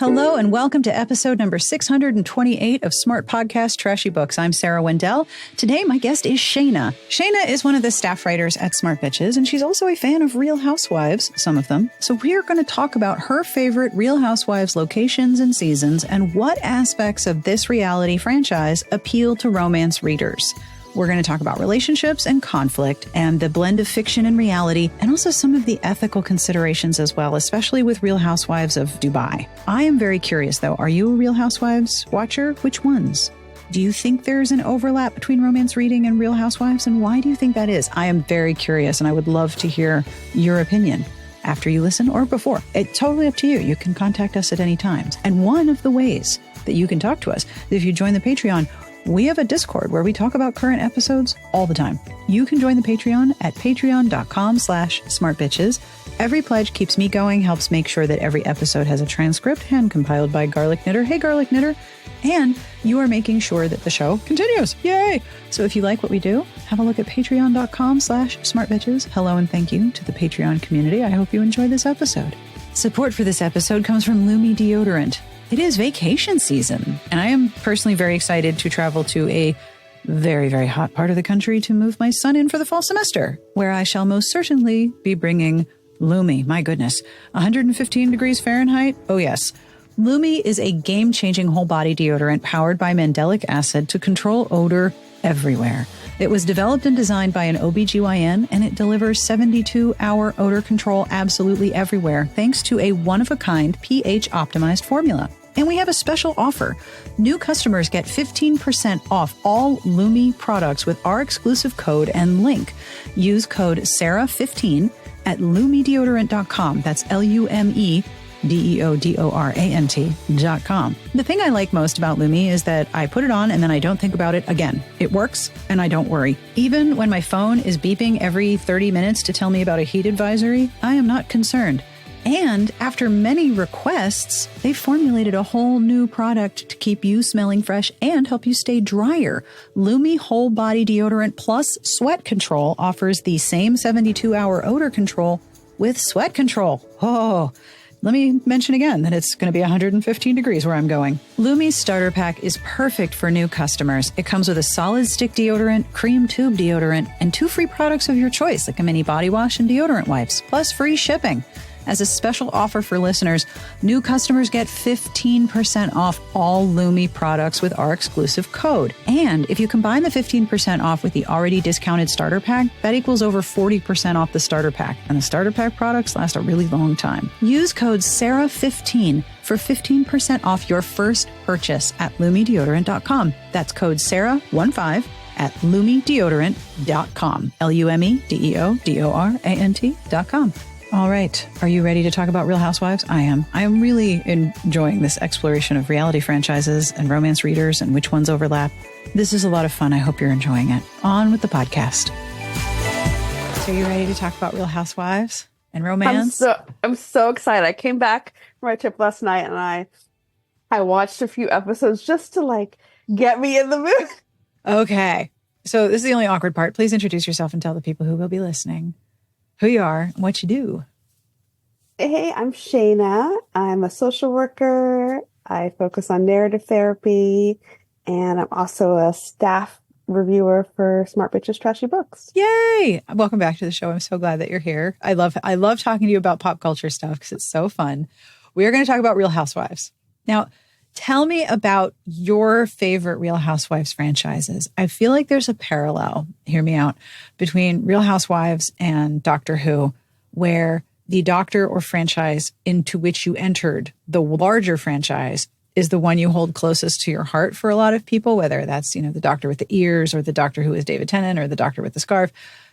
Hello and welcome to episode number 628 of Smart Podcast Trashy Books. I'm Sarah Wendell. Today, my guest is Shana. Shana is one of the staff writers at Smart Bitches, and she's also a fan of Real Housewives, some of them. So we're going to talk about her favorite Real Housewives locations and seasons and what aspects of this reality franchise appeal to romance readers. We're going to talk about relationships and conflict and the blend of fiction and reality, and also some of the ethical considerations as well, especially with Real Housewives of Dubai. I am very curious, though. Are you a Real Housewives watcher? Which ones? Do you think there's an overlap between romance reading and Real Housewives? And why do you think that is? I am very curious, and I would love to hear your opinion after you listen or before. It's totally up to you. You can contact us at any time. And one of the ways that you can talk to us is if you join the Patreon. We have a Discord where we talk about current episodes all the time. You can join the Patreon at patreon.com/smartbitches. Every pledge keeps me going, helps make sure that every episode has a transcript hand compiled by Garlic Knitter. Hey, Garlic Knitter. And you are making sure that the show continues. Yay! So if you like what we do, have a look at patreon.com/smartbitches. Hello and thank you to the Patreon community. I hope you enjoy this episode. Support for this episode comes from Lumi Deodorant. It is vacation season, and I am personally very excited to travel to a very, very hot part of the country to move my son in for the fall semester, where I shall most certainly be bringing Lumi. My goodness, 115 degrees Fahrenheit? Oh yes. Lumi is a game-changing whole-body deodorant powered by mandelic acid to control odor everywhere. It was developed and designed by an OBGYN, and it delivers 72-hour odor control absolutely everywhere, thanks to a one-of-a-kind pH-optimized formula. And we have a special offer. New customers get 15% off all Lumi products with our exclusive code and link. Use code SARAH15 at lumideodorant.com. That's LUMEDEODORANT.com. The thing I like most about Lumi is that I put it on and then I don't think about it again. It works and I don't worry. Even when my phone is beeping every 30 minutes to tell me about a heat advisory, I am not concerned. And after many requests, they formulated a whole new product to keep you smelling fresh and help you stay drier. Lumi Whole Body Deodorant Plus Sweat Control offers the same 72-hour odor control with sweat control. Oh, let me mention again that it's going to be 115 degrees where I'm going. Lumi's starter pack is perfect for new customers. It comes with a solid stick deodorant, cream tube deodorant, and 2 free products of your choice, like a mini body wash and deodorant wipes, plus free shipping. As a special offer for listeners, new customers get 15% off all Lumi products with our exclusive code. And if you combine the 15% off with the already discounted starter pack, that equals over 40% off the starter pack. And the starter pack products last a really long time. Use code SARAH15 for 15% off your first purchase at lumideodorant.com. That's code SARAH15 at lumideodorant.com. LUMEDEODORANT.com. All right. Are you ready to talk about Real Housewives? I am. I am really enjoying this exploration of reality franchises and romance readers and which ones overlap. This is a lot of fun. I hope you're enjoying it. On with the podcast. So are you ready to talk about Real Housewives and romance? I'm so excited. I came back from my trip last night and I watched a few episodes just to get me in the mood. Okay. So this is the only awkward part. Please introduce yourself and tell the people who will be listening who you are and what you do. Hey, I'm Shana. I'm a social worker. I focus on narrative therapy, and I'm also a staff reviewer for Smart Bitches Trashy Books. Yay! Welcome back to the show. I'm so glad that you're here. I love talking to you about pop culture stuff because it's so fun. We are going to talk about Real Housewives. Now, tell me about your favorite Real Housewives franchises. I feel like there's a parallel, hear me out, between Real Housewives and Doctor Who, where the doctor or franchise into which you entered, the larger franchise, is the one you hold closest to your heart for a lot of people, whether that's, the doctor with the ears or the doctor who is David Tennant or the doctor with the scarf.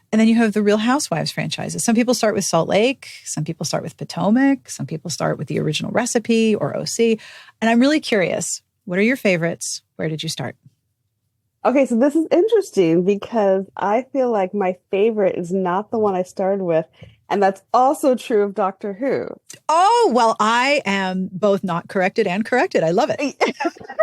And then you have the Real Housewives franchises. Some people start with Salt Lake. Some people start with Potomac. Some people start with the original recipe or OC. And I'm really curious, what are your favorites? Where did you start? Okay, so this is interesting because I feel like my favorite is not the one I started with. And that's also true of Doctor Who. Oh, well, I am both not corrected and corrected. I love it.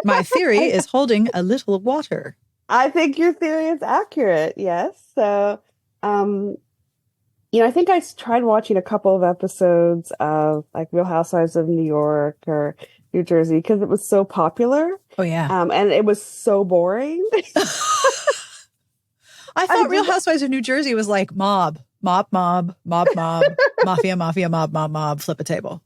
My theory is holding a little water. I think your theory is accurate, yes. So, I think I tried watching a couple of episodes of Real Housewives of New York or New Jersey because it was so popular. Oh yeah. And it was so boring. I I thought Real just, Housewives of New Jersey was like mob, mob, mob, mob, mob, mafia, mafia, mob, mob, mob, flip a table,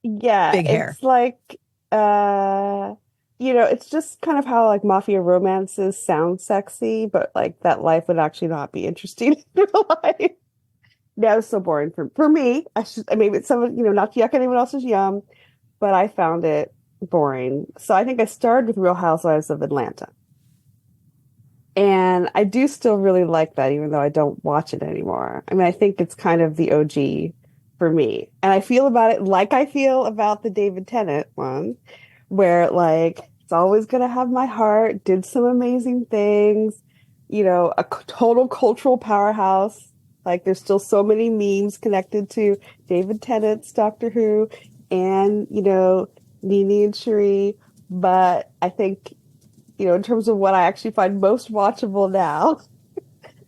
yeah, big hair. it's like, uh, it's just kind of how like mafia romances sound sexy, but like that life would actually not be interesting in real life. That was so boring for me. Maybe it's someone, not to yuck anyone else's yum, but I found it boring. So I think I started with Real Housewives of Atlanta. And I do still really like that, even though I don't watch it anymore. I mean, I think it's kind of the OG for me. And I feel about it like I feel about the David Tennant one, where like it's always going to have my heart, did some amazing things, total cultural powerhouse. Like there's still so many memes connected to David Tennant's Doctor Who and, Nene and Cherie. But I think in terms of what I actually find most watchable now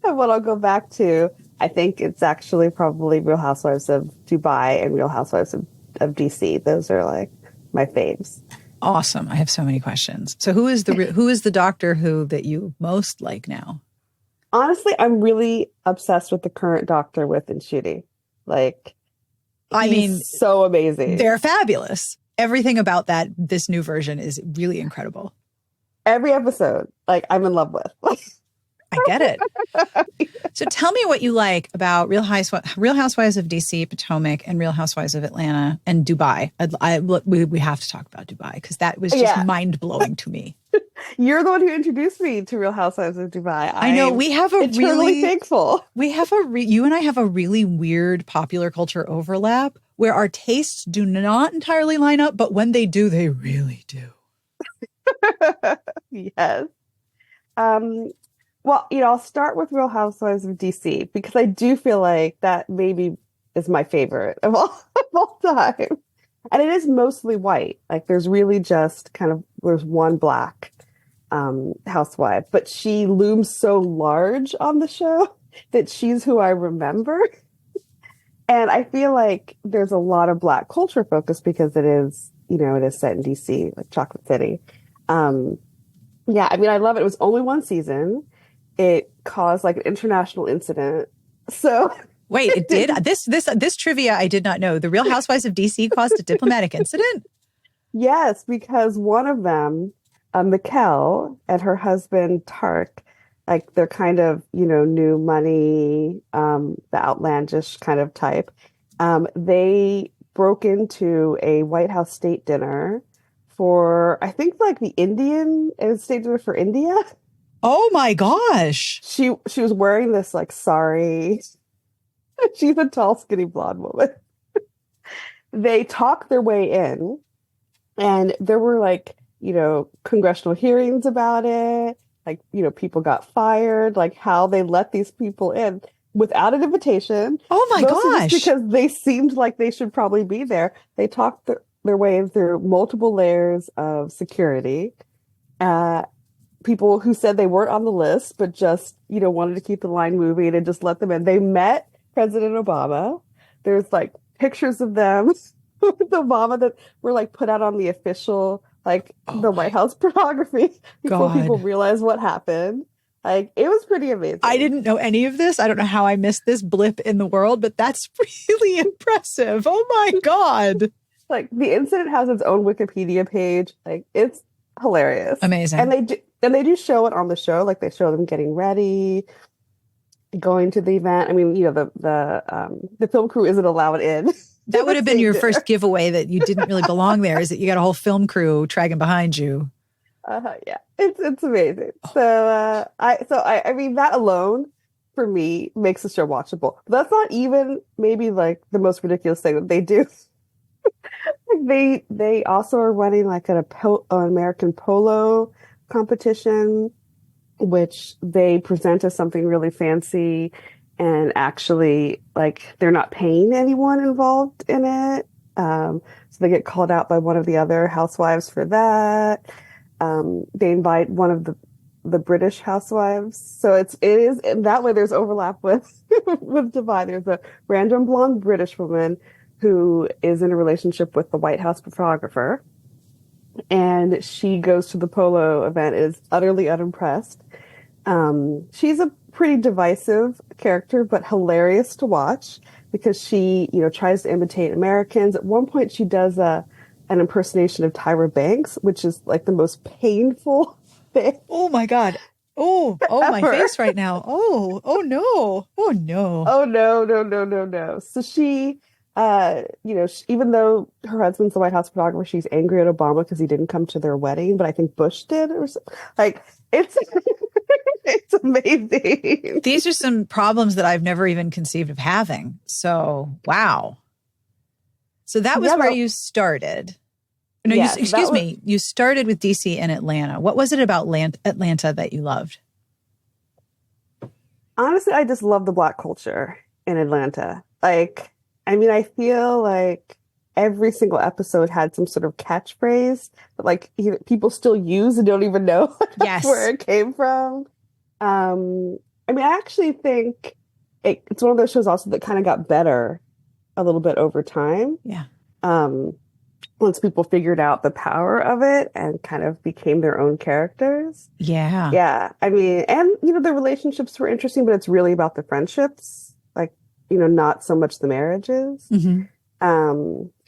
and what I'll go back to, I think it's actually probably Real Housewives of Dubai and Real Housewives of DC. Those are like my faves. Awesome. I have so many questions. So who is the Doctor Who that you most like now? Honestly, I'm really obsessed with the current Doctor with and Ncuti. Like, I mean, he's so amazing. they're fabulous. Everything about this new version is really incredible. Every episode, like, I'm in love with. I get it. So tell me what you like about Real Housewives of DC, Potomac, and Real Housewives of Atlanta and Dubai. We have to talk about Dubai because that was just mind blowing to me. You're the one who introduced me to Real Housewives of Dubai. I know we have a eternally thankful. You and I have a really weird popular culture overlap where our tastes do not entirely line up, but when they do, they really do. Yes. Well, I'll start with Real Housewives of DC because I do feel like that maybe is my favorite of all time. And it is mostly white. Like there's really just there's one black housewife, but she looms so large on the show that she's who I remember. And I feel like there's a lot of black culture focus because it is set in DC, like Chocolate City. Yeah, I mean, I love it. It was only one season. It caused like an international incident. So wait, it did? This trivia I did not know. The Real Housewives of DC caused a diplomatic incident? Yes, because one of them, Mikkel and her husband Tark, like they're kind of, new money, the outlandish kind of type. They broke into a White House state dinner for, I think, like the Indian state dinner for India. Oh my gosh. She was wearing this like sari. She's a tall, skinny blonde woman. They talked their way in, and there were like, congressional hearings about it. Like, people got fired, like how they let these people in without an invitation. Oh my gosh. Just because they seemed like they should probably be there. They talked their way in through multiple layers of security. People who said they weren't on the list, but just, wanted to keep the line moving and just let them in. They met President Obama. There's like pictures of them with Obama that were like put out on the official, like the White House pornography before people realized what happened. Like it was pretty amazing. I didn't know any of this. I don't know how I missed this blip in the world, but that's really impressive. Oh my God. Like the incident has its own Wikipedia page. Like it's hilarious. Amazing. And they do show it on the show. Like they show them getting ready, going to the event. I mean, the film crew isn't allowed in. That would have been your first giveaway that you didn't really belong there, is that you got a whole film crew dragging behind you. Yeah, it's amazing. So I mean that alone for me makes the show watchable. But that's not even maybe like the most ridiculous thing that they do. They also are running like an American polo competition, which they present as something really fancy, and actually like they're not paying anyone involved in it. So they get called out by one of the other housewives for that. They invite one of the British housewives. So it is in that way there's overlap with with Dubai. There's a random blonde British woman who is in a relationship with the White House photographer. and she goes to the polo event, is utterly unimpressed. She's a pretty divisive character, but hilarious to watch because she, tries to imitate Americans. At one point, she does an impersonation of Tyra Banks, which is like the most painful thing Oh my God. Oh, my ever. face right now. Oh no. Oh no. Oh no, no, no, no, no. So she, even though her husband's the White House photographer, she's angry at Obama because he didn't come to their wedding, but I think Bush did, or something. Like it's it's amazing. These are some problems that I've never even conceived of having. So, wow. So that was where you started. No, Yes, excuse me. You started with DC and Atlanta. What was it about Atlanta that you loved? Honestly, I just love the Black culture in Atlanta. Like, I mean, I feel like every single episode had some sort of catchphrase that people still use and don't even know Yes. where it came from. I mean, I actually think it's one of those shows also that kind of got better a little bit over time. Yeah. Once people figured out the power of it and kind of became their own characters. Yeah. Yeah. I mean, and, the relationships were interesting, but it's really about the friendships, like, not so much the marriages. Mm-hmm.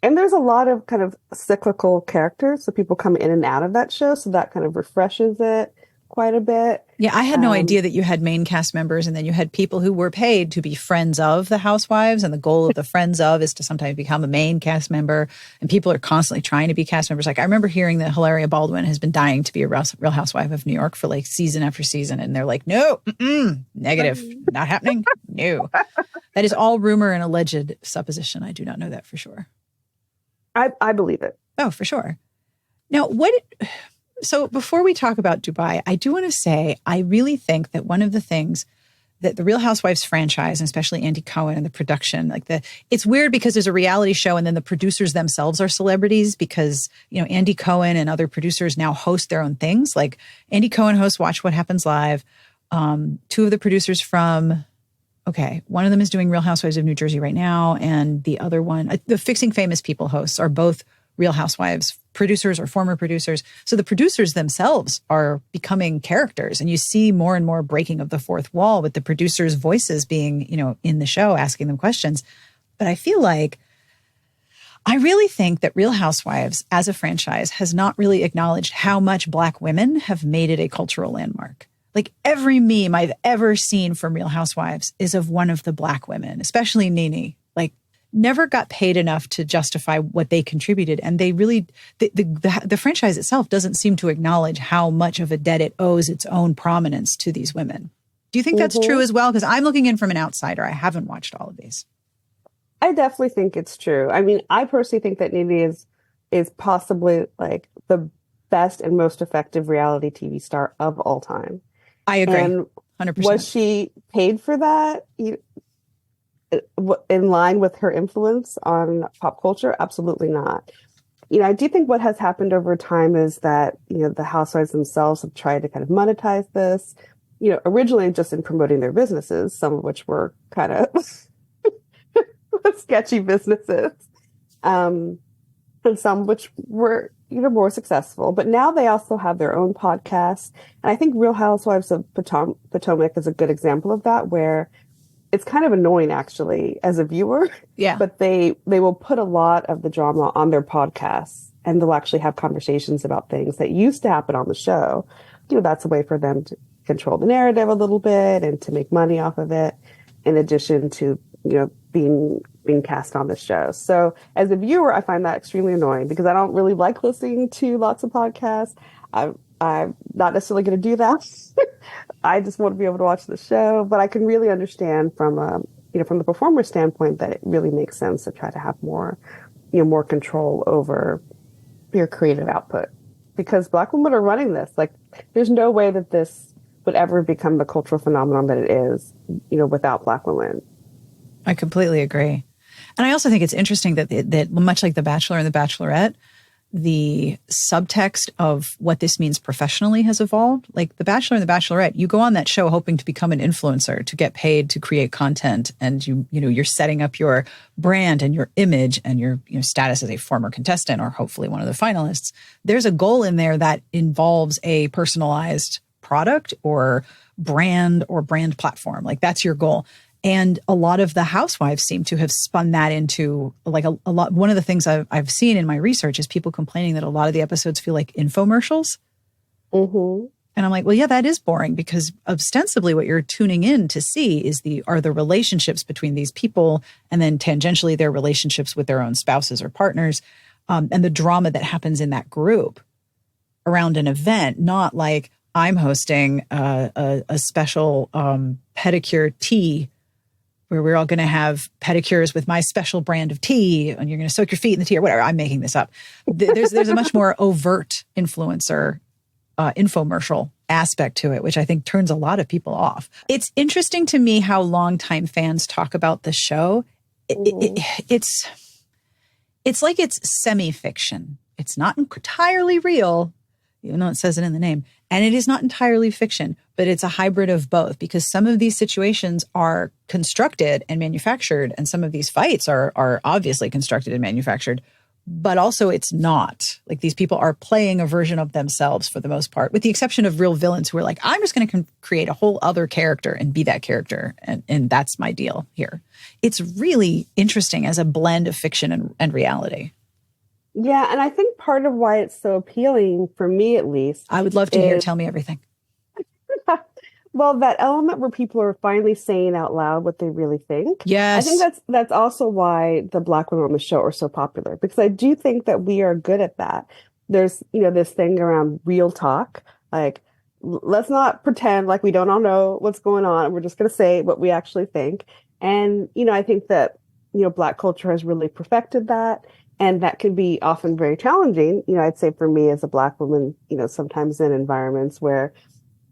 And there's a lot of kind of cyclical characters. So people come in and out of that show. So that kind of refreshes it quite a bit. Yeah, I had no idea that you had main cast members and then you had people who were paid to be friends of the housewives. And the goal of the friends of is to sometimes become a main cast member. And people are constantly trying to be cast members. Like I remember hearing that Hilaria Baldwin has been dying to be a Real Housewife of New York for like season after season. And they're like, no, negative, not happening. No, that is all rumor and alleged supposition. I do not know that for sure. I believe it. Oh, for sure. Now, so before we talk about Dubai, I do want to say, I really think that one of the things that the Real Housewives franchise, and especially Andy Cohen and the production, it's weird because there's a reality show and then the producers themselves are celebrities because, Andy Cohen and other producers now host their own things. Like Andy Cohen hosts Watch What Happens Live. Two of the producers one of them is doing Real Housewives of New Jersey right now. And the other one, the Fixing Famous People hosts are both Real Housewives producers or former producers. So the producers themselves are becoming characters and you see more and more breaking of the fourth wall with the producers' voices being, in the show, asking them questions. But I really think that Real Housewives as a franchise has not really acknowledged how much Black women have made it a cultural landmark. Like every meme I've ever seen from Real Housewives is of one of the Black women, especially Nene. Like never got paid enough to justify what they contributed. And they really, the franchise itself doesn't seem to acknowledge how much of a debt it owes its own prominence to these women. Do you think that's true as well? Because I'm looking in from an outsider. I haven't watched all of these. I definitely think it's true. I mean, I personally think that Nene is possibly like the best and most effective reality TV star of all time. I agree. And 100%. Was she paid for that? In line with her influence on pop culture? Absolutely not. I do think what has happened over time is that, the housewives themselves have tried to kind of monetize this, originally just in promoting their businesses, some of which were kind of sketchy businesses, and some which were, more successful. But now they also have their own podcasts. And I think Real Housewives of Potomac is a good example of that, where it's kind of annoying actually as a viewer. Yeah. But they will put a lot of the drama on their podcasts and they'll actually have conversations about things that used to happen on the show. That's a way for them to control the narrative a little bit and to make money off of it, in addition to, being cast on the show. So as a viewer, I find that extremely annoying because I don't really like listening to lots of podcasts. I'm not necessarily going to do that. I just want to be able to watch the show, but I can really understand from the performer standpoint that it really makes sense to try to have more control over your creative output, because Black women are running this. Like, there's no way that this would ever become the cultural phenomenon that it is, without Black women. I completely agree. And I also think it's interesting that much like The Bachelor and The Bachelorette, the subtext of what this means professionally has evolved. Like The Bachelor and The Bachelorette, you go on that show hoping to become an influencer, to get paid to create content, and you're setting up your brand and your image and your status as a former contestant or hopefully one of the finalists. There's a goal in there that involves a personalized product or brand platform. Like that's your goal. And a lot of the housewives seem to have spun that into like a lot. One of the things I've seen in my research is people complaining that a lot of the episodes feel like infomercials. Mm-hmm. And I'm like, well, yeah, that is boring, because ostensibly what you're tuning in to see are the relationships between these people, and then tangentially their relationships with their own spouses or partners, and the drama that happens in that group around an event, not like I'm hosting a special pedicure tea where we're all going to have pedicures with my special brand of tea, and you're going to soak your feet in the tea or whatever. I'm making this up. There's a much more overt influencer infomercial aspect to it, which I think turns a lot of people off. It's interesting to me how longtime fans talk about the show. It's like it's semi-fiction. It's not entirely real, even though it says it in the name. And it is not entirely fiction, but it's a hybrid of both, because some of these situations are constructed and manufactured, and some of these fights are obviously constructed and manufactured, but also it's not. Like, these people are playing a version of themselves for the most part, with the exception of real villains who are like, I'm just going to create a whole other character and be that character. And that's my deal here. It's really interesting as a blend of fiction and reality. Yeah, and I think part of why it's so appealing, for me at least, I would love to hear. Tell me everything. Well, that element where people are finally saying out loud what they really think. Yes. I think that's also why the Black women on the show are so popular, because I do think that we are good at that. There's, this thing around real talk, like, let's not pretend like we don't all know what's going on. We're just going to say what we actually think. And, I think that, Black culture has really perfected that. And that can be often very challenging. I'd say for me as a Black woman, sometimes in environments where,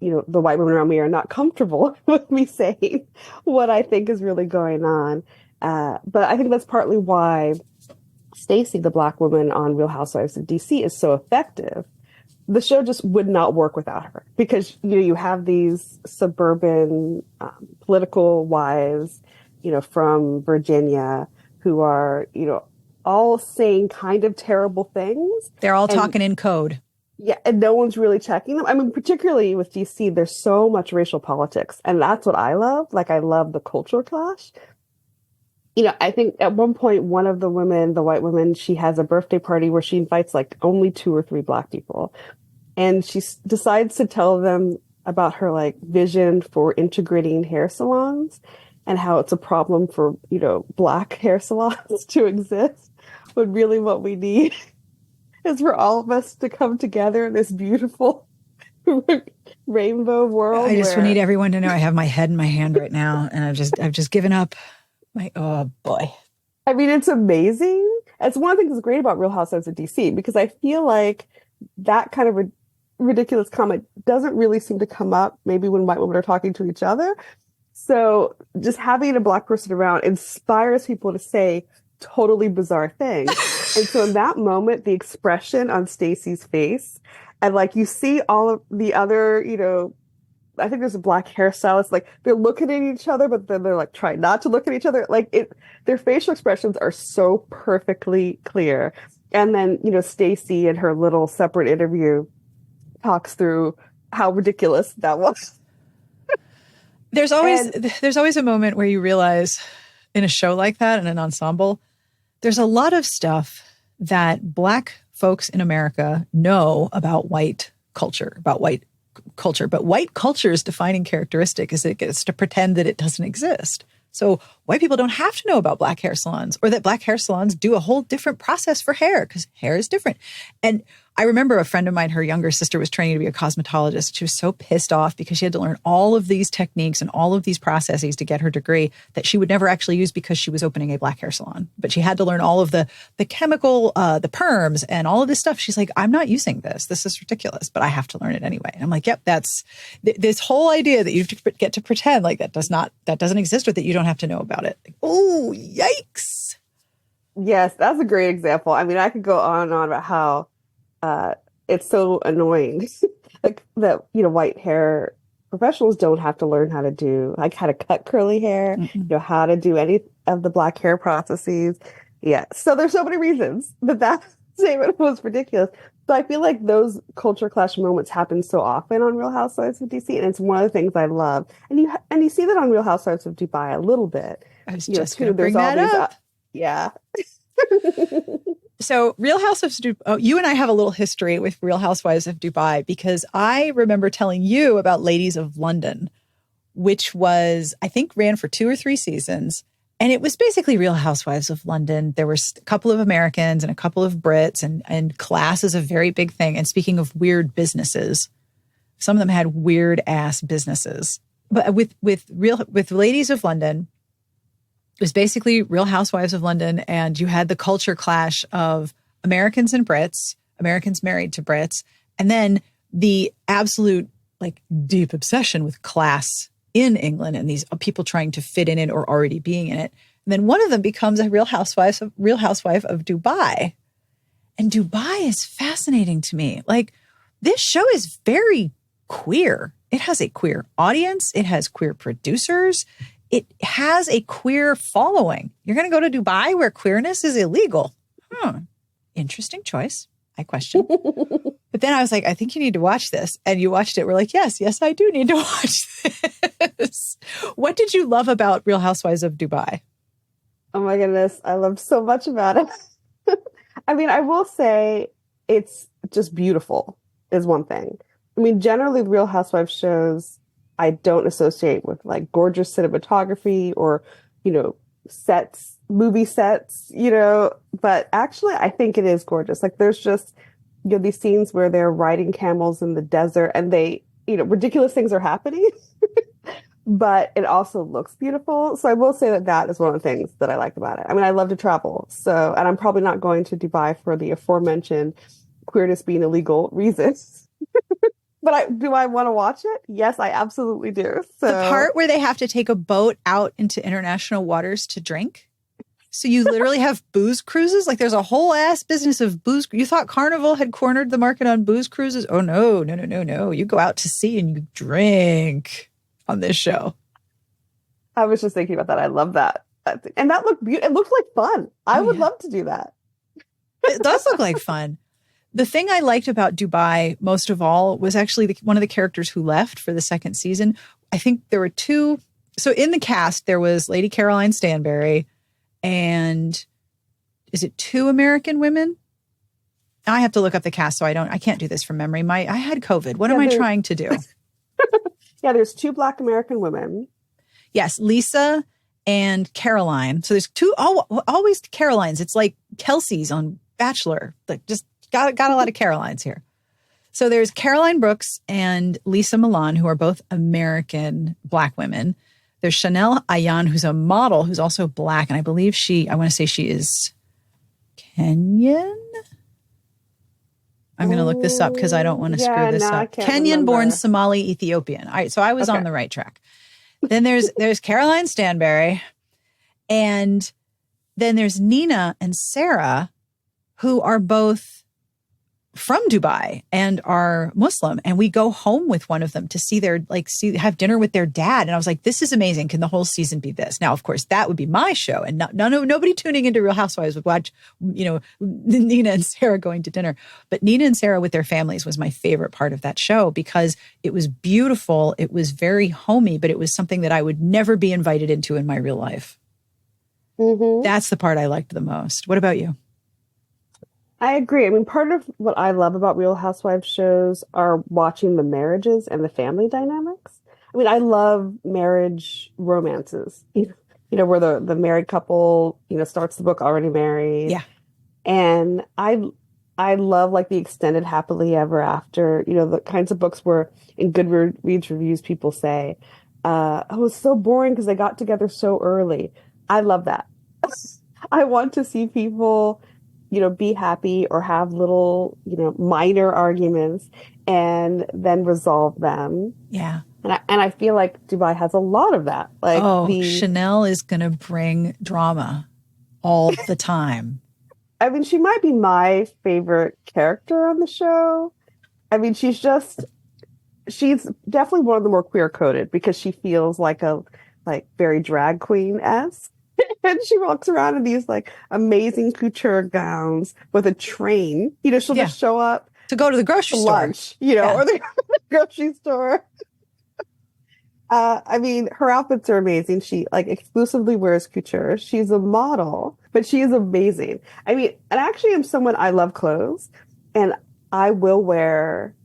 the white women around me are not comfortable with me saying what I think is really going on. But I think that's partly why Stacey, the Black woman on Real Housewives of DC, is so effective. The show just would not work without her, because, you have these suburban political wives, from Virginia who are, all saying kind of terrible things. They're all talking in code. Yeah, and no one's really checking them. I mean, particularly with DC, there's so much racial politics, and that's what I love. Like, I love the culture clash. I think at one point, one of the women, the white woman, she has a birthday party where she invites like only 2 or 3 Black people, and she decides to tell them about her like vision for integrating hair salons and how it's a problem for, Black hair salons to exist. But really what we need is for all of us to come together in this beautiful rainbow world. I just need everyone to know I have my head in my hand right now, and I've just given up. Oh boy. I mean, it's amazing. It's one of the things that's great about Real Housewives of DC, because I feel like that kind of ridiculous comment doesn't really seem to come up maybe when white women are talking to each other. So just having a Black person around inspires people to say totally bizarre things. And so in that moment, the expression on Stacey's face, and like you see all of the other, I think there's a Black hairstylist, like they're looking at each other, but then they're like trying not to look at each other. Like their facial expressions are so perfectly clear. And then, Stacey in her little separate interview talks through how ridiculous that was. There's always a moment where you realize in a show like that, in an ensemble, there's a lot of stuff that Black folks in America know about white culture, but white culture's defining characteristic is it gets to pretend that it doesn't exist. So white people don't have to know about Black hair salons, or that Black hair salons do a whole different process for hair, because hair is different. And I remember a friend of mine, her younger sister was training to be a cosmetologist. She was so pissed off because she had to learn all of these techniques and all of these processes to get her degree that she would never actually use, because she was opening a Black hair salon. But she had to learn all of the chemical, the perms and all of this stuff. She's like, I'm not using this. This is ridiculous, but I have to learn it anyway. And I'm like, yep, that's this whole idea that you get to pretend like that doesn't exist, or that you don't have to know about it. Like, oh, yikes. Yes, that's a great example. I mean, I could go on and on about how uh, it's so annoying like that, white hair professionals don't have to learn how to do like how to cut curly hair, Mm-mm. how to do any of the black hair processes. Yeah. So there's so many reasons that statement was ridiculous. But I feel like those culture clash moments happen so often on Real Housewives of DC, and it's one of the things I love. And you see that on Real Housewives of Dubai a little bit, I was just going too. to There's bring all that these, up. yeah. So, Real Housewives of Dubai, oh, you and I have a little history with Real Housewives of Dubai because I remember telling you about Ladies of London, which was, I think, ran for 2 or 3 seasons. And it was basically Real Housewives of London. There were a couple of Americans and a couple of Brits, and class is a very big thing. And speaking of weird businesses, some of them had weird ass businesses. But with Ladies of London, it was basically Real Housewives of London, and you had the culture clash of Americans and Brits, Americans married to Brits, and then the absolute like deep obsession with class in England and these people trying to fit in it or already being in it. And then one of them becomes a Real Housewife of Dubai. And Dubai is fascinating to me. Like, this show is very queer. It has a queer audience. It has queer producers. It has a queer following. You're going to go to Dubai where queerness is illegal. Interesting choice. I question. But then I was like, I think you need to watch this. And you watched it. We're like, yes, I do need to watch this. What did you love about Real Housewives of Dubai? Oh my goodness, I loved so much about it. I mean, I will say it's just beautiful is one thing. I mean, generally, Real Housewives shows I don't associate with like gorgeous cinematography or, sets, movie sets, but actually, I think it is gorgeous. Like, there's just, these scenes where they're riding camels in the desert and they, ridiculous things are happening. But it also looks beautiful. So I will say that that is one of the things that I like about it. I mean, I love to travel. So, and I'm probably not going to Dubai for the aforementioned queerness being illegal reasons. But do I want to watch it? Yes, I absolutely do. The So part where they have to take a boat out into international waters to drink. So you literally have booze cruises. Like, there's a whole ass business of booze. You thought Carnival had cornered the market on booze cruises? Oh, no, no, no, no, no. You go out to sea and you drink on this show. I was just thinking about that. I love that. And that looked beautiful. It looked like fun. I Oh, would yeah. love to do that. It does look like fun. The thing I liked about Dubai most of all was actually one of the characters who left for the second season. I think there were two. So in the cast, there was Lady Caroline Stanbury and is it two American women? I have to look up the cast, so I can't do this from memory. I had COVID. What am I trying to do? Yeah, there's two Black American women. Yes, Lisa and Caroline. So there's always Carolines. It's like Kelsey's on Bachelor. Like, just got a lot of Carolines here. So there's Caroline Brooks and Lisa Milan, who are both American Black women. There's Chanel Ayan, who's a model, who's also Black. And I believe I want to say she is Kenyan. I'm going to look this up because I don't want to screw this up. Kenyan-born Somali Ethiopian. All right, so I was on the right track. Then there's Caroline Stanbury, and then there's Nina and Sarah, who are both from Dubai and are Muslim. And we go home with one of them to have dinner with their dad. And I was like, this is amazing. Can the whole season be this? Now, of course, that would be my show. And nobody tuning into Real Housewives would watch, Nina and Sarah going to dinner. But Nina and Sarah with their families was my favorite part of that show because it was beautiful. It was very homey, but it was something that I would never be invited into in my real life. Mm-hmm. That's the part I liked the most. What about you? I agree. I mean, part of what I love about Real Housewives shows are watching the marriages and the family dynamics. I mean, I love marriage romances, where the married couple, starts the book already married. Yeah. And I love like the extended happily ever after, the kinds of books where in Goodreads reviews, people say, oh, it's so boring because they got together so early. I love that. I want to see people be happy or have little, minor arguments and then resolve them. Yeah. And I feel like Dubai has a lot of that. Like Chanel is going to bring drama all the time. I mean, she might be my favorite character on the show. I mean, she's definitely one of the more queer coded because she feels like a like very drag queen-esque. And she walks around in these like amazing couture gowns with a train. You know, she'll Yeah. just show up To go to the grocery to store. lunch, you know, Yeah. or the grocery store. I mean, her outfits are amazing. She like exclusively wears couture. She's a model, but she is amazing. I mean, and actually I'm someone I love clothes and I will wear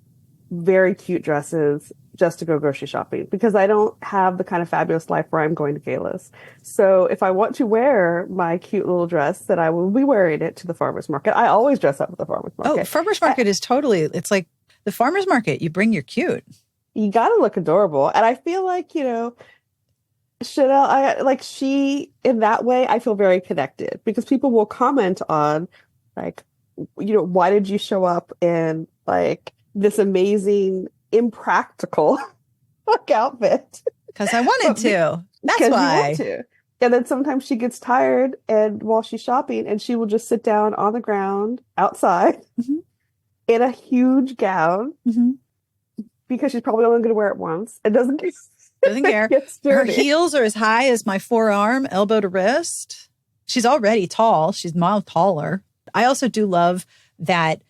very cute dresses just to go grocery shopping because I don't have the kind of fabulous life where I'm going to galas. So if I want to wear my cute little dress, then I will be wearing it to the farmer's market. I always dress up at the farmer's market. Oh, farmer's market is totally, it's like the farmer's market. You bring your cute. You got to look adorable. And I feel like, you know, Chanel, she, in that way, I feel very connected because people will comment on, like, you know, why did you show up in, like, this amazing, impractical like, outfit? Because I wanted to. That's why. You want to. And then sometimes she gets tired and while she's shopping and she will just sit down on the ground outside in a huge gown because she's probably only going to wear it once. It doesn't care. Her heels are as high as my forearm, elbow to wrist. She's already tall. She's miles taller. I also do love that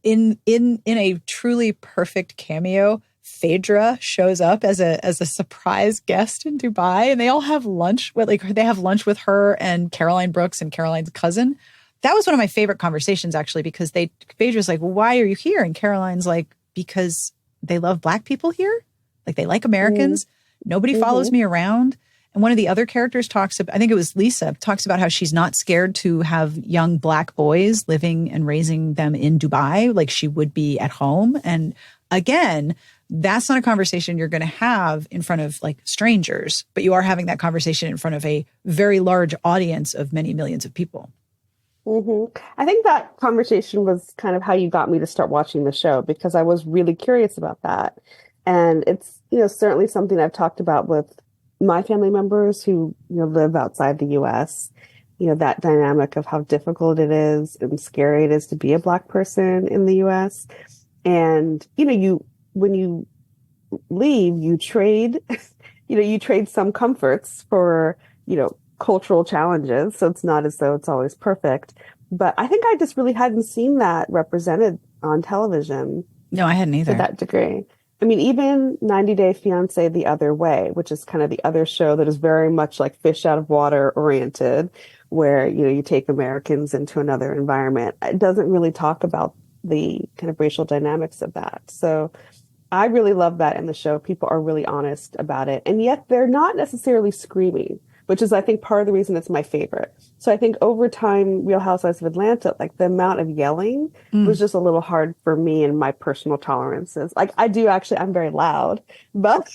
in a truly perfect cameo, Phaedra shows up as a surprise guest in Dubai, and they all have lunch. They have lunch with her and Caroline Brooks and Caroline's cousin. That was one of my favorite conversations, actually, because Phaedra's like, well, why are you here? And Caroline's like, because they love Black people here. Like they like Americans. Nobody follows me around. And one of the other characters talks about, I think it was Lisa, talks about how she's not scared to have young Black boys living and raising them in Dubai like she would be at home. And again, that's not a conversation you're going to have in front of like strangers, but you are having that conversation in front of a very large audience of many millions of people. I think that conversation was kind of how you got me to start watching the show because I was really curious about that. And it's, you know, certainly something I've talked about with my family members who, you know, live outside the US, you know, that dynamic of how difficult it is and scary it is to be a Black person in the US. And, you know, when you leave, you trade, you trade some comforts for, you know, cultural challenges. So it's not as though it's always perfect. But I think I just really hadn't seen that represented on television. No, I hadn't either. To that degree. I mean, even 90 Day Fiancé The Other Way, which is kind of the other show that is very much like fish out of water oriented, where, you know, you take Americans into another environment. It doesn't really talk about the kind of racial dynamics of that. So I really love that in the show. People are really honest about it. And yet they're not necessarily screaming, which is, I think, part of the reason it's my favorite. So I think over time, Real Housewives of Atlanta, like the amount of yelling was just a little hard for me and my personal tolerances. Like I'm very loud, but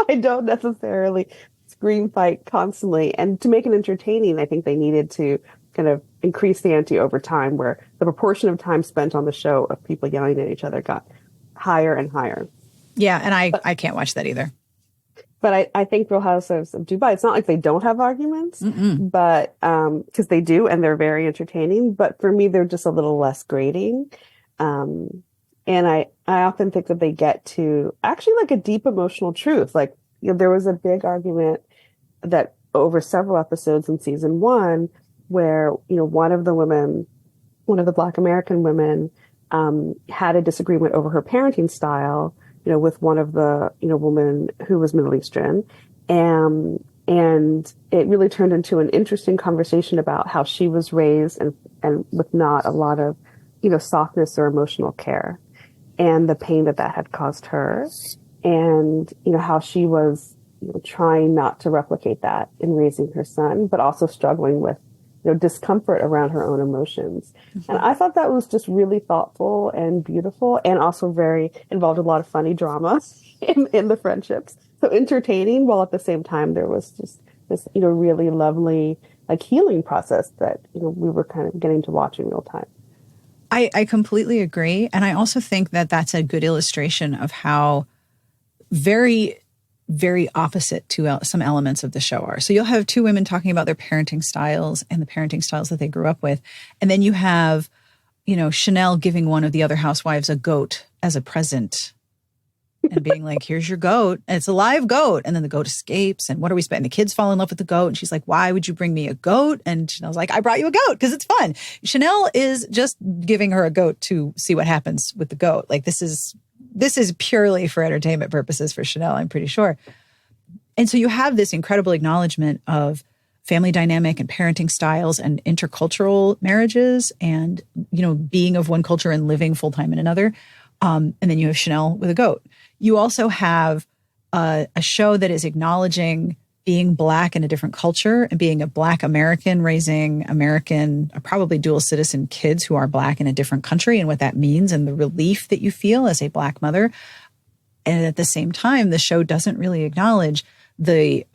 I don't necessarily scream fight constantly. And to make it entertaining, I think they needed to kind of increase the ante over time where the proportion of time spent on the show of people yelling at each other got higher and higher. Yeah. And I can't watch that either. But I think Real Housewives of Dubai, it's not like they don't have arguments, but because they do and they're very entertaining. But for me, they're just a little less grating. And I often think that they get to actually like a deep emotional truth. Like, you know, there was a big argument that over several episodes in season 1 where, you know, one of the Black American women had a disagreement over her parenting style, you know, with one of the, you know, woman who was Middle Eastern. And it really turned into an interesting conversation about how she was raised and with not a lot of, you know, softness or emotional care and the pain that had caused her. And, you know, how she was, you know, trying not to replicate that in raising her son, but also struggling with, you know, discomfort around her own emotions. And I thought that was just really thoughtful and beautiful and also involved a lot of funny drama in the friendships. So entertaining while at the same time there was just this, you know, really lovely like healing process that, you know, we were kind of getting to watch in real time. I completely agree. And I also think that that's a good illustration of how very very opposite to some elements of the show are. So you'll have two women talking about their parenting styles and the parenting styles that they grew up with. And then you have, Chanel giving one of the other housewives a goat as a present and being like, here's your goat. And it's a live goat. And then the goat escapes. And what are we spending? The kids fall in love with the goat. And she's like, why would you bring me a goat? And Chanel's like, I brought you a goat because it's fun. Chanel is just giving her a goat to see what happens with the goat. Like this is purely for entertainment purposes for Chanel, I'm pretty sure. And so you have this incredible acknowledgement of family dynamic and parenting styles and intercultural marriages and, being of one culture and living full time in another. And then you have Chanel with a goat. You also have a show that is acknowledging being Black in a different culture and being a Black American raising American, probably dual citizen kids who are Black in a different country and what that means and the relief that you feel as a Black mother. And at the same time, the show doesn't really acknowledge the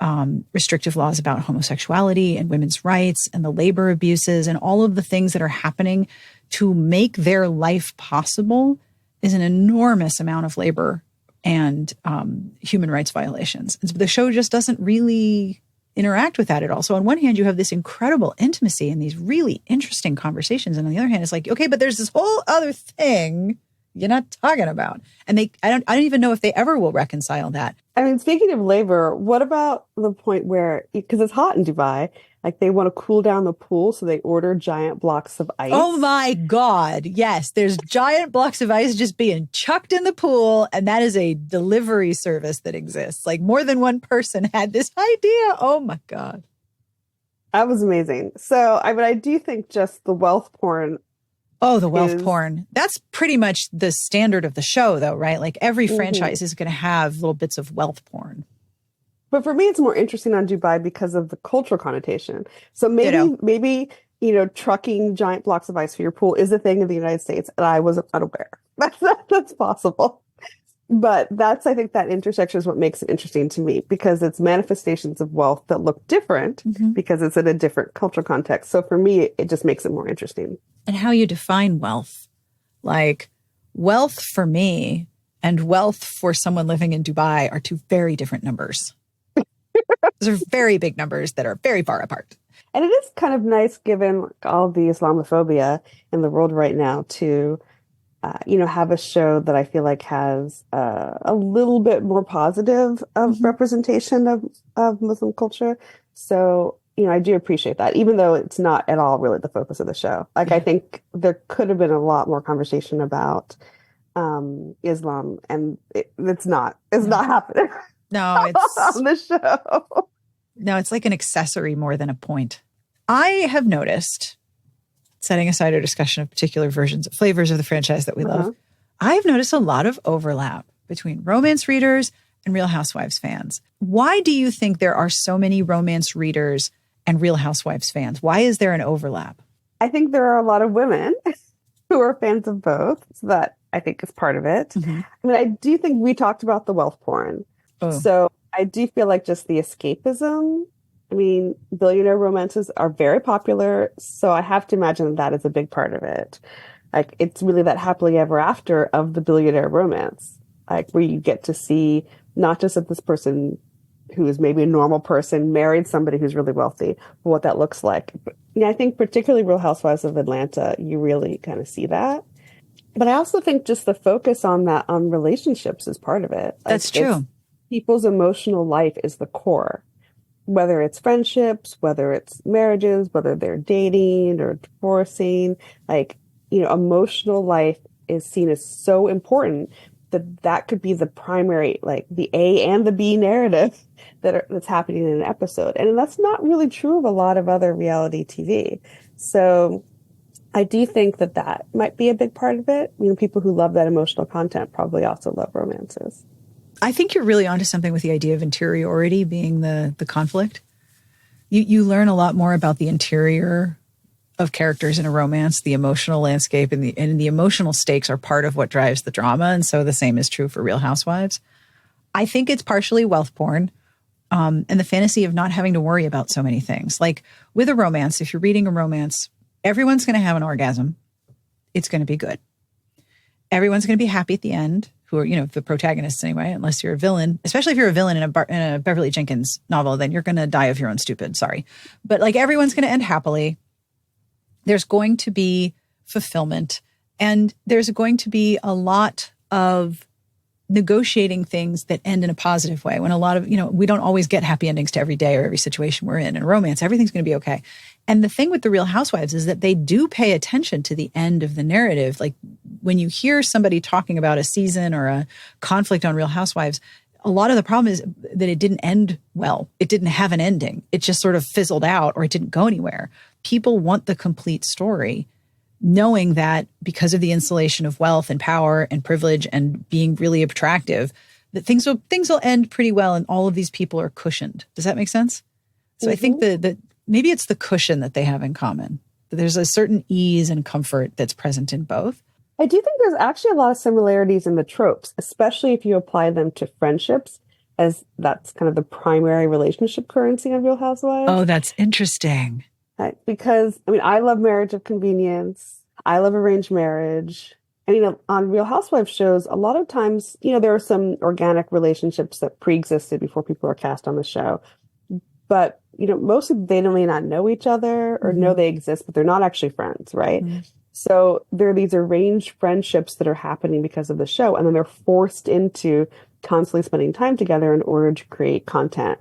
restrictive laws about homosexuality and women's rights and the labor abuses and all of the things that are happening to make their life possible is an enormous amount of labor and human rights violations. And so the show just doesn't really interact with that at all. So on one hand, you have this incredible intimacy and these really interesting conversations. And on the other hand, it's like, okay, but there's this whole other thing you're not talking about. And I don't even know if they ever will reconcile that. I mean, speaking of labor, what about the point where, because it's hot in Dubai, like they want to cool down the pool, so they order giant blocks of ice? Oh my God. Yes. There's giant blocks of ice just being chucked in the pool. And that is a delivery service that exists. Like more than one person had this idea. Oh my God. That was amazing. So, I do think just the wealth porn. Oh, the wealth porn. That's pretty much the standard of the show, though, right? Like every franchise is going to have little bits of wealth porn. But for me, it's more interesting on Dubai because of the cultural connotation. So maybe, trucking giant blocks of ice for your pool is a thing in the United States, and I wasn't unaware. That's possible. But I think that intersection is what makes it interesting to me, because it's manifestations of wealth that look different because it's in a different cultural context. So for me, it just makes it more interesting. And how you define wealth. Like wealth for me and wealth for someone living in Dubai are two very different numbers. Those are very big numbers that are very far apart. And it is kind of nice, given all the Islamophobia in the world right now, to have a show that I feel like has a little bit more positive representation of Muslim culture. So, I do appreciate that, even though it's not at all really the focus of the show. Like, I think there could have been a lot more conversation about Islam, and it's not happening. No, it's on the show. No, it's like an accessory more than a point. I have noticed, setting aside our discussion of particular flavors of the franchise that we love, I've noticed a lot of overlap between romance readers and Real Housewives fans. Why do you think there are so many romance readers and Real Housewives fans? Why is there an overlap? I think there are a lot of women who are fans of both. So that, I think, is part of it. I do think we talked about the wealth porn. So I do feel like just the escapism. Billionaire romances are very popular, so I have to imagine that is a big part of it. Like, it's really that happily ever after of the billionaire romance, like where you get to see not just that this person who is maybe a normal person married somebody who's really wealthy, but what that looks like. But, I think particularly Real Housewives of Atlanta, you really kind of see that. But I also think just the focus on relationships is part of it. That's true. People's emotional life is the core. Whether it's friendships, whether it's marriages, whether they're dating or divorcing, emotional life is seen as so important that could be the primary, like the A and the B narrative that's happening in an episode. And that's not really true of a lot of other reality TV. So I do think that might be a big part of it. People who love that emotional content probably also love romances. I think you're really onto something with the idea of interiority being the conflict. You learn a lot more about the interior of characters in a romance, the emotional landscape, and the emotional stakes are part of what drives the drama. And so the same is true for Real Housewives. I think it's partially wealth porn and the fantasy of not having to worry about so many things. Like with a romance, if you're reading a romance, everyone's going to have an orgasm. It's going to be good. Everyone's going to be happy at the end. who are, the protagonists anyway, unless you're a villain, especially if you're a villain in a Beverly Jenkins novel, then you're going to die of your own stupid. Sorry. But like everyone's going to end happily. There's going to be fulfillment, and there's going to be a lot of negotiating things that end in a positive way. When a lot of, we don't always get happy endings to every day or every situation we're in romance, everything's going to be okay. And the thing with the Real Housewives is that they do pay attention to the end of the narrative. Like when you hear somebody talking about a season or a conflict on Real Housewives, a lot of the problem is that it didn't end well. It didn't have an ending. It just sort of fizzled out, or it didn't go anywhere. People want the complete story, knowing that because of the insulation of wealth and power and privilege and being really attractive, that things will end pretty well, and all of these people are cushioned. Does that make sense? So I think that maybe it's the cushion that they have in common. That there's a certain ease and comfort that's present in both. I do think there's actually a lot of similarities in the tropes, especially if you apply them to friendships, as that's kind of the primary relationship currency of Real Housewives. Oh, that's interesting. Because, I love Marriage of Convenience. I love arranged marriage. And, on Real Housewives shows, a lot of times, there are some organic relationships that pre-existed before people are cast on the show. But, most of them, they may not know each other or know they exist, but they're not actually friends, right? Mm-hmm. So there are these arranged friendships that are happening because of the show. And then they're forced into constantly spending time together in order to create content,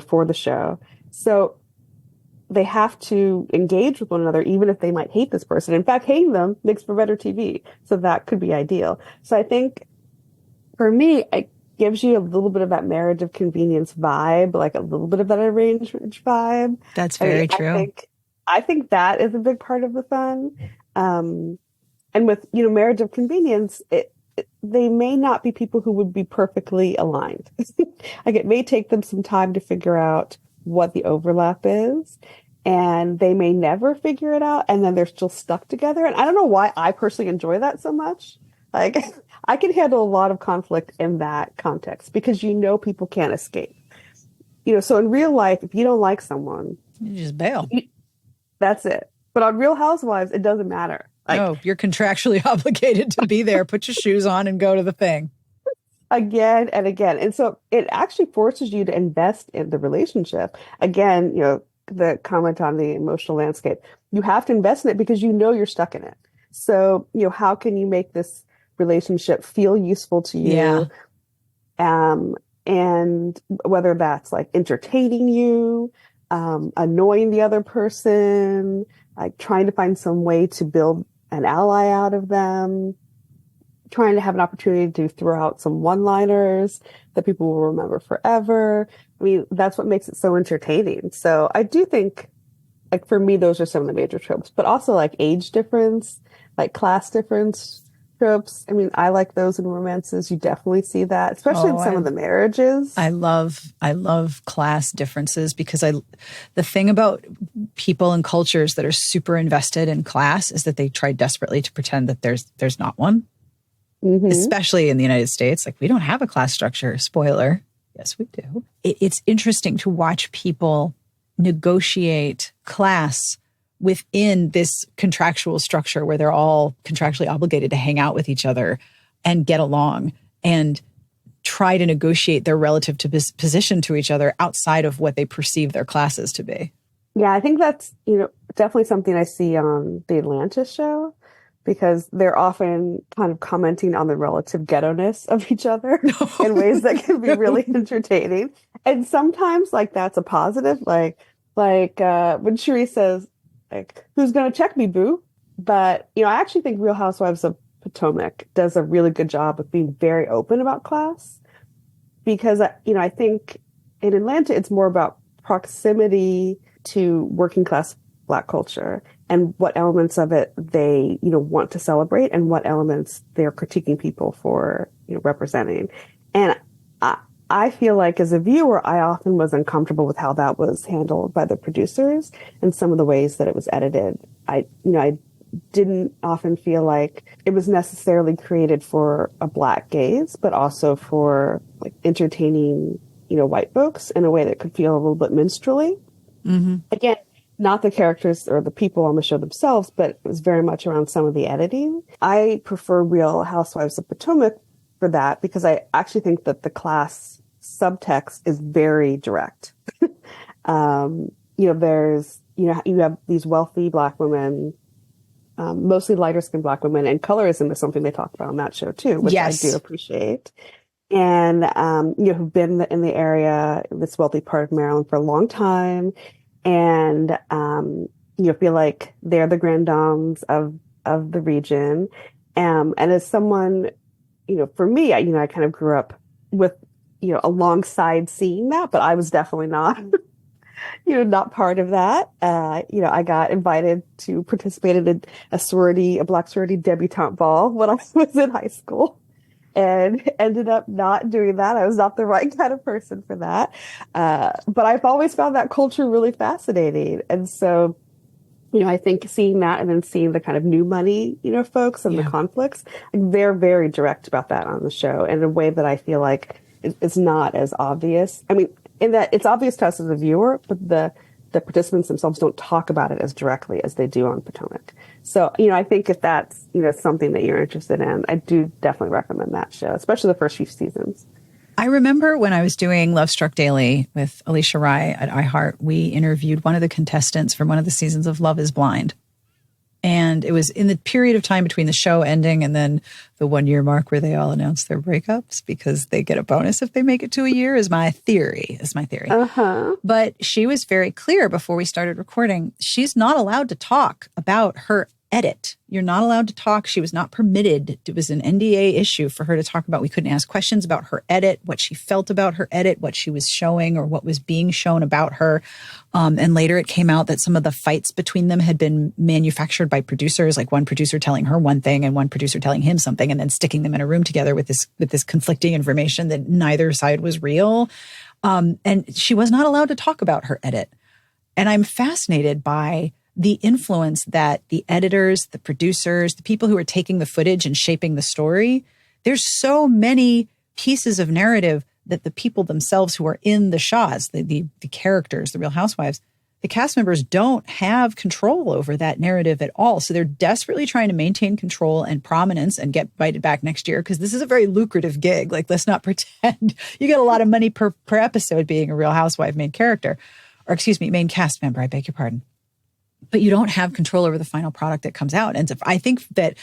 for the show. So they have to engage with one another, even if they might hate this person. In fact, hating them makes for better TV. So that could be ideal. So I think for me, it gives you a little bit of that Marriage of Convenience vibe, like a little bit of that arranged vibe. That's very true. I think that is a big part of the fun. And with, Marriage of Convenience, they may not be people who would be perfectly aligned. Like it may take them some time to figure out what the overlap is, and they may never figure it out, and then they're still stuck together. And I don't know why I personally enjoy that so much. Like I can handle a lot of conflict in that context because people can't escape. So in real life, if you don't like someone, you just bail. That's it. But on Real Housewives, it doesn't matter. No, you're contractually obligated to be there. Put your shoes on and go to the thing. Again and again. And so it actually forces you to invest in the relationship. Again, the comment on the emotional landscape. You have to invest in it because you're stuck in it. So, how can you make this relationship feel useful to you? Yeah. And whether that's like entertaining you, annoying the other person, like trying to find some way to build an ally out of them, trying to have an opportunity to throw out some one-liners that people will remember forever. That's what makes it so entertaining. So I do think, like, for me, those are some of the major tropes, but also like age difference, like class difference tropes. I like those in romances. You definitely see that, especially in some of the marriages. I love class differences because the thing about people and cultures that are super invested in class is that they try desperately to pretend that there's not one. Mm-hmm. Especially in the United States. Like, we don't have a class structure. Spoiler. Yes, we do. It's interesting to watch people negotiate class within this contractual structure where they're all contractually obligated to hang out with each other and get along and try to negotiate their relative position to each other outside of what they perceive their classes to be. Yeah, I think that's, definitely something I see on the Atlantis show, because they're often kind of commenting on the relative ghetto-ness of each other in ways that can be really entertaining. And sometimes, like, that's a positive. Like when Cherie says, like, who's going to check me, boo? But, I actually think Real Housewives of Potomac does a really good job of being very open about class. Because, I think in Atlanta, it's more about proximity to working class Black culture and what elements of it they, want to celebrate and what elements they're critiquing people for, representing. And I feel like as a viewer, I often was uncomfortable with how that was handled by the producers and some of the ways that it was edited. I didn't often feel like it was necessarily created for a Black gaze, but also for like entertaining, white folks in a way that could feel a little bit minstrelly. Mm-hmm. Again, not the characters or the people on the show themselves, but it was very much around some of the editing. I prefer Real Housewives of Potomac for that because I actually think that the class subtext is very direct. There's, you have these wealthy Black women, mostly lighter skinned Black women, and colorism is something they talk about on that show too, which I do appreciate. And, who've been in the area, this wealthy part of Maryland for a long time. And, feel like they're the grand dames of the region. And as someone, for me, I kind of grew up with, alongside seeing that, but I was definitely not, not part of that. I got invited to participate in a Black sorority debutante ball when I was in high school and ended up not doing that. I was not the right kind of person for that. But I've always found that culture really fascinating. And so, I think seeing that and then seeing the kind of new money, folks and the conflicts, like they're very direct about that on the show in a way that I feel like is not as obvious. I mean, in that it's obvious to us as a viewer, but the participants themselves don't talk about it as directly as they do on Potomac. So, I think if that's, something that you're interested in, I do definitely recommend that show, especially the first few seasons. I remember when I was doing Love Struck Daily with Alicia Rye at iHeart, we interviewed one of the contestants from one of the seasons of Love is Blind. And it was in the period of time between the show ending and then the 1 year mark where they all announce their breakups because they get a bonus if they make it to a year is my theory. Uh-huh. But she was very clear before we started recording. She's not allowed to talk about her edit. You're not allowed to talk. She was not permitted. It was an NDA issue for her to talk about. We couldn't ask questions about her edit, what she felt about her edit, what she was showing or what was being shown about her. And later it came out that some of the fights between them had been manufactured by producers, like one producer telling her one thing and one producer telling him something and then sticking them in a room together with this conflicting information that neither side was real. And she was not allowed to talk about her edit. And I'm fascinated by the influence that the editors, the producers, the people who are taking the footage and shaping the story, there's so many pieces of narrative that the people themselves who are in the shots, the characters, the Real Housewives, the cast members don't have control over that narrative at all. So they're desperately trying to maintain control and prominence and get invited back next year because this is a very lucrative gig. Like, let's not pretend you get a lot of money per episode being a Real Housewife main character, or excuse me, main cast member, I beg your pardon. But you don't have control over the final product that comes out. And so I think that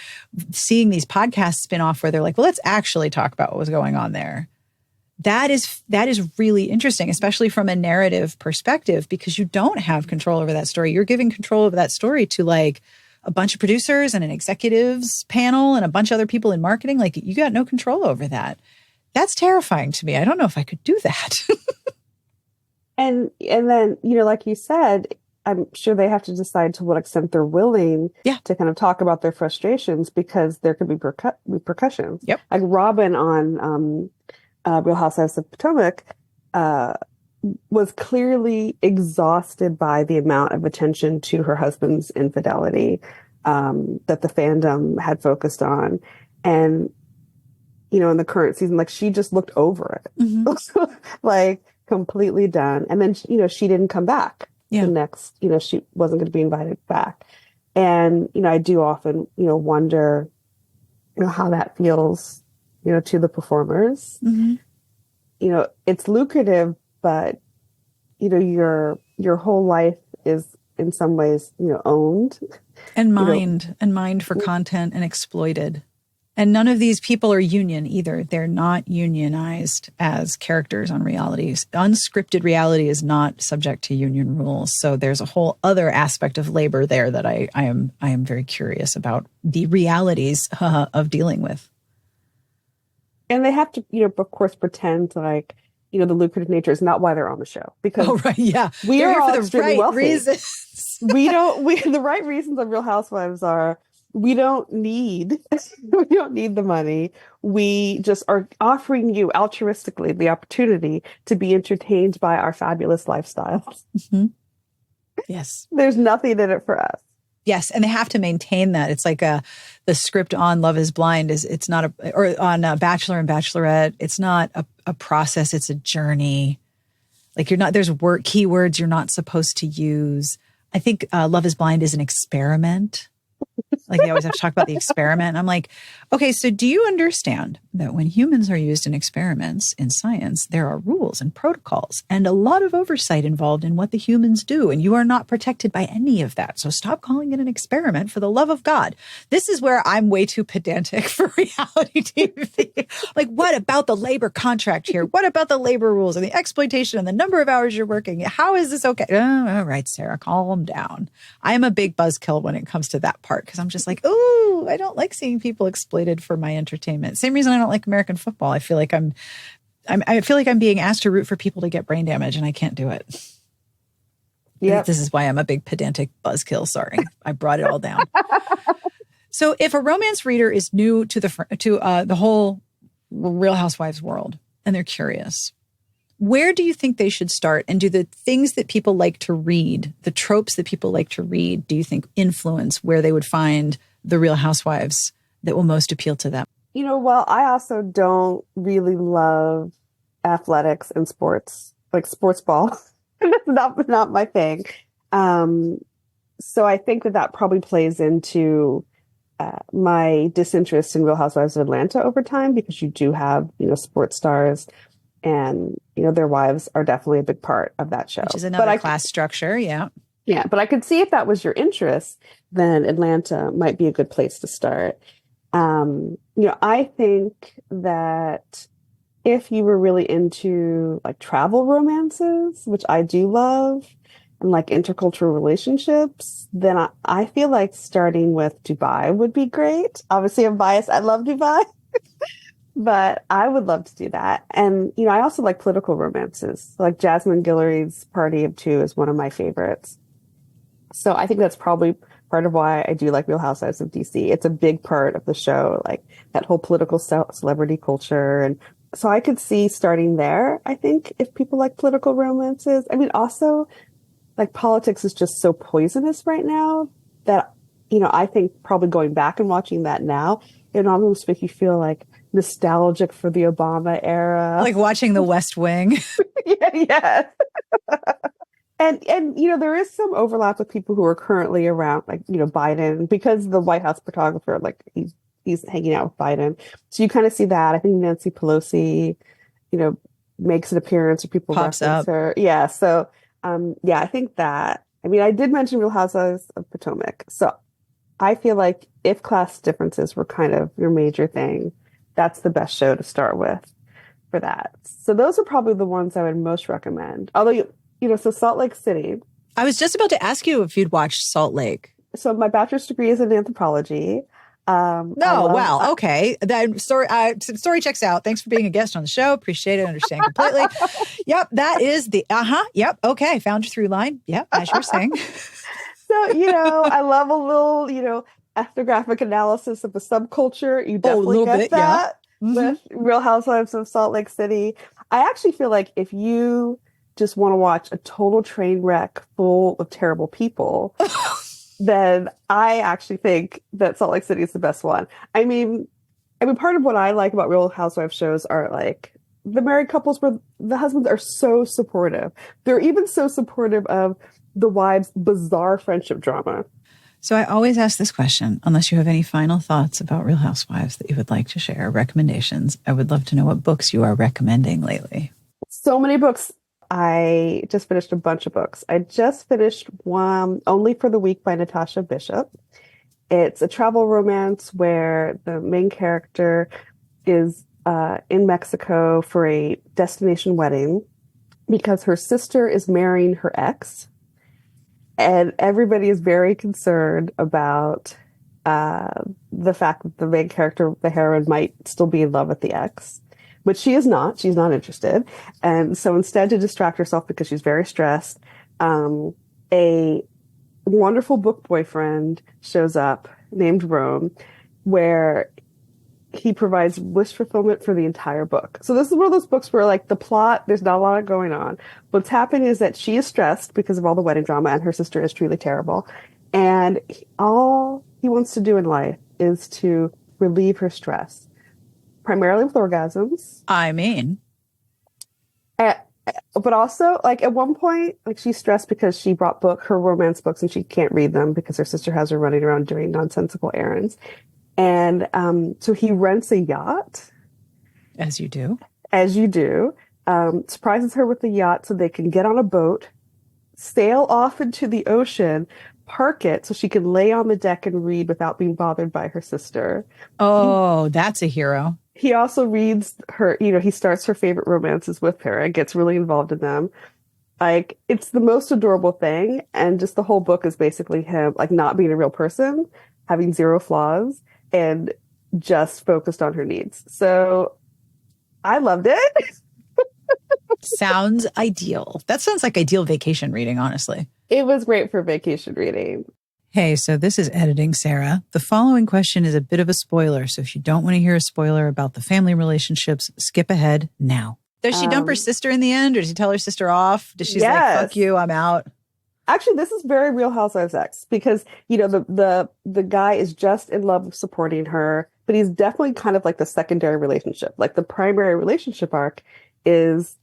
seeing these podcasts spin off where they're like, well, let's actually talk about what was going on there. That is really interesting, especially from a narrative perspective, because you don't have control over that story. You're giving control over that story to like a bunch of producers and an executives panel and a bunch of other people in marketing. Like, you got no control over that. That's terrifying to me. I don't know if I could do that. And then, like you said, I'm sure they have to decide to what extent they're willing to kind of talk about their frustrations because there could be repercussions. Yep. Like Robin on Real Housewives of Potomac was clearly exhausted by the amount of attention to her husband's infidelity that the fandom had focused on. And, in the current season, like she just looked over it, like completely done. And then, she didn't come back. The next, she wasn't going to be invited back. And, I do often, wonder, how that feels, to the performers. It's lucrative, but, your whole life is in some ways, owned. And mined for content and exploited. And none of these people are union either. They're not unionized as characters on realities. Unscripted reality is not subject to union rules. So there's a whole other aspect of labor there that I am very curious about the realities of dealing with. And they have to, of course, pretend like, the lucrative nature is not why they're on the show. Because we are all extremely wealthy. Reasons. The right reasons of Real Housewives are, we don't need the money. We just are offering you altruistically the opportunity to be entertained by our fabulous lifestyles. Yes. There's nothing in it for us. Yes. And they have to maintain that. It's like the script on Love is Blind it's not or on Bachelor and Bachelorette. It's not a process. It's a journey. Like there's keywords you're not supposed to use. I think Love is Blind is an experiment. Like they always have to talk about the experiment. And I'm like, okay, so do you understand that when humans are used in experiments in science, there are rules and protocols and a lot of oversight involved in what the humans do. And you are not protected by any of that. So stop calling it an experiment for the love of God. This is where I'm way too pedantic for reality TV. Like, what about the labor contract here? What about the labor rules and the exploitation and the number of hours you're working? How is this okay? Oh, all right, Sarah, calm down. I am a big buzzkill when it comes to that part because I'm just like, ooh, I don't like seeing people exploited for my entertainment. Same reason I don't like American football. I feel like I feel like I'm being asked to root for people to get brain damage, and I can't do it. Yeah, this is why I'm a big pedantic buzzkill. Sorry, I brought it all down. So, if a romance reader is new to the whole Real Housewives world and they're curious, where do you think they should start? And do the things that people like to read, the tropes that people like to read, do you think influence where they would find the Real Housewives that will most appeal to them? You know, well, I also don't really love athletics and sports, like sports ball. That's not my thing. So I think that probably plays into my disinterest in Real Housewives of Atlanta over time, because you do have, sports stars. And, their wives are definitely a big part of that show. Which is another class structure, yeah. Yeah, but I could see if that was your interest, then Atlanta might be a good place to start. I think that if you were really into like travel romances, which I do love, and like intercultural relationships, then I feel like starting with Dubai would be great. Obviously, I'm biased. I love Dubai. But I would love to do that. And, I also like political romances. Like Jasmine Guillory's Party of Two is one of my favorites. So I think that's probably part of why I do like Real Housewives of DC. It's a big part of the show, like that whole political celebrity culture. And so I could see starting there, I think, if people like political romances. I mean, also, like politics is just so poisonous right now that, I think probably going back and watching that now, it almost make you feel like nostalgic for the Obama era. Like watching The West Wing. Yeah. And there is some overlap with people who are currently around, like, Biden, because the White House photographer, like he's hanging out with Biden. So you kind of see that. I think Nancy Pelosi, makes an appearance or people pops reference up. her. Yeah. So, I think that, I mean, I did mention Real Housewives of Potomac. So I feel like if class differences were kind of your major thing, that's the best show to start with for that. So those are probably the ones I would most recommend. Although, so Salt Lake City. I was just about to ask you if you'd watched Salt Lake. So my bachelor's degree is in anthropology. Okay. That story checks out. Thanks for being a guest on the show. Appreciate it. Understand completely. Yep. That is the, Yep. Okay. Found your through line. Yep. As you were saying. So, I love a little, ethnographic analysis of the subculture. You definitely get that with Real Housewives of Salt Lake City. I actually feel like if you just want to watch a total train wreck full of terrible people, then I actually think that Salt Lake City is the best one. I mean, part of what I like about Real Housewives shows are like the married couples where the husbands are so supportive. They're even so supportive of the wives' bizarre friendship drama. So I always ask this question, unless you have any final thoughts about Real Housewives that you would like to share, recommendations. I would love to know what books you are recommending lately. So many books. I just finished a bunch of books. I just finished one, Only for the Week by Natasha Bishop. It's a travel romance where the main character is in Mexico for a destination wedding because her sister is marrying her ex. And everybody is very concerned about the fact that the main character, the heroine, might still be in love with the ex. But she is not. She's not interested. And so instead, to distract herself because she's very stressed, a wonderful book boyfriend shows up named Rome, where he provides wish fulfillment for the entire book. So this is one of those books where, like, the plot, there's not a lot going on. What's happening is that she is stressed because of all the wedding drama, and her sister is truly terrible. And all he wants to do in life is to relieve her stress, primarily with orgasms. I mean. But also, like at one point, like she's stressed because she brought her romance books and she can't read them because her sister has her running around doing nonsensical errands. And so he rents a yacht. As you do. As you do. Surprises her with the yacht so they can get on a boat, sail off into the ocean, park it so she can lay on the deck and read without being bothered by her sister. Oh, that's a hero. He also reads her, he starts her favorite romances with her and gets really involved in them. Like, it's the most adorable thing. And just the whole book is basically him, like, not being a real person, having zero flaws, and just focused on her needs. So I loved it. Sounds ideal. That sounds like ideal vacation reading, honestly. It was great for vacation reading. Hey, so this is Editing Sarah. The following question is a bit of a spoiler. So if you don't want to hear a spoiler about the family relationships, skip ahead now. Does she dump her sister in the end, or does she tell her sister off? Does she like, fuck you, I'm out? Actually, this is very Real Housewives X because, the guy is just in love with supporting her, but he's definitely kind of like the secondary relationship. Like the primary relationship arc is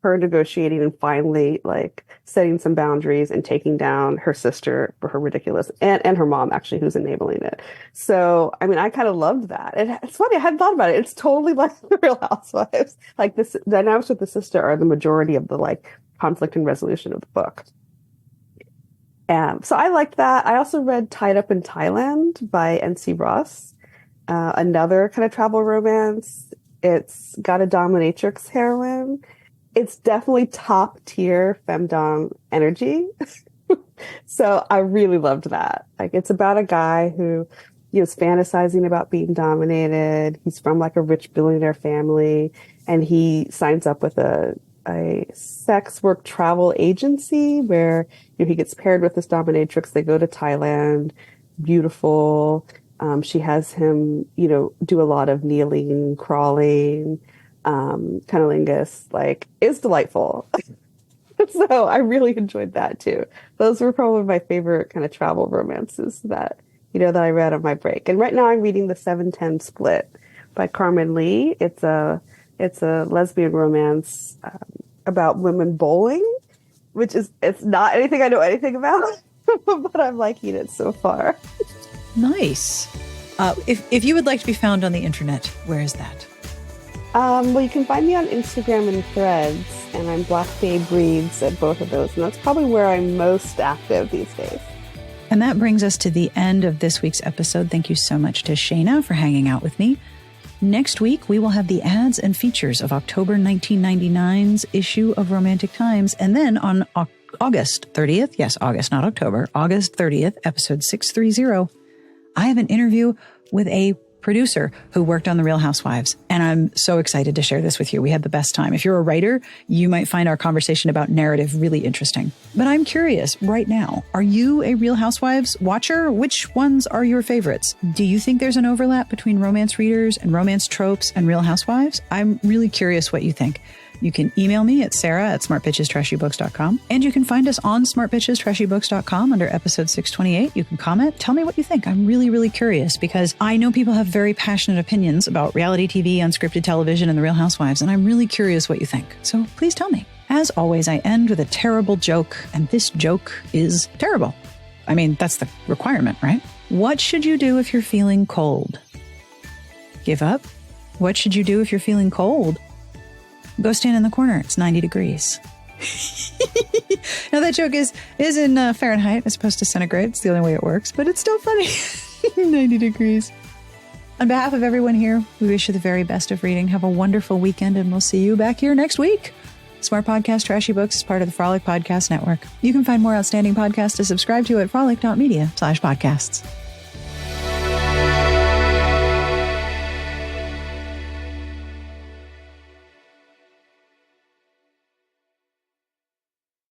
her negotiating and finally like setting some boundaries and taking down her sister for her ridiculous and her mom actually who's enabling it. So, I mean, I kind of loved that. It's funny. I hadn't thought about it. It's totally like the Real Housewives. Like this dynamics with the sister are the majority of the like conflict and resolution of the book. So I liked that. I also read Tied Up in Thailand by N.C. Ross, another kind of travel romance. It's got a dominatrix heroine. It's definitely top tier femdom energy. So I really loved that. Like it's about a guy who is fantasizing about being dominated. He's from like a rich billionaire family and he signs up with a sex work travel agency where he gets paired with this dominatrix. They go to Thailand. Beautiful. She has him, do a lot of kneeling, crawling, cunnilingus, like it's delightful. So I really enjoyed that too. Those were probably my favorite kind of travel romances that I read on my break. And right now I'm reading The 710 Split by Carmen Lee. It's a lesbian romance about women bowling, which it's not anything I know anything about, but I'm liking it so far. Nice. If you would like to be found on the internet, where is that? Well, you can find me on Instagram and Threads, and I'm Black Babe Reads at both of those, and that's probably where I'm most active these days. And that brings us to the end of this week's episode. Thank you so much to Shana for hanging out with me. Next week, we will have the ads and features of October 1999's issue of Romantic Times, and then on August 30th, yes, August, not October, August 30th, episode 630, I have an interview with a producer who worked on The Real Housewives. And I'm so excited to share this with you. We had the best time. If you're a writer, you might find our conversation about narrative really interesting. But I'm curious right now, are you a Real Housewives watcher? Which ones are your favorites? Do you think there's an overlap between romance readers and romance tropes and Real Housewives? I'm really curious what you think. You can email me at sarah@smartbitchestrashybooks.com. And you can find us on smartbitchestrashybooks.com under episode 628. You can comment. Tell me what you think. I'm really, really curious because I know people have very passionate opinions about reality TV, unscripted television, and The Real Housewives, and I'm really curious what you think. So please tell me. As always, I end with a terrible joke, and this joke is terrible. I mean, that's the requirement, right? What should you do if you're feeling cold? Give up? What should you do if you're feeling cold? Go stand in the corner. It's 90 degrees. Now that joke is in Fahrenheit as opposed to centigrade. It's the only way it works, but it's still funny. 90 degrees. On behalf of everyone here, we wish you the very best of reading. Have a wonderful weekend, and we'll see you back here next week. Smart Podcast Trashy Books is part of the Frolic Podcast Network. You can find more outstanding podcasts to subscribe to at frolic.media/podcasts.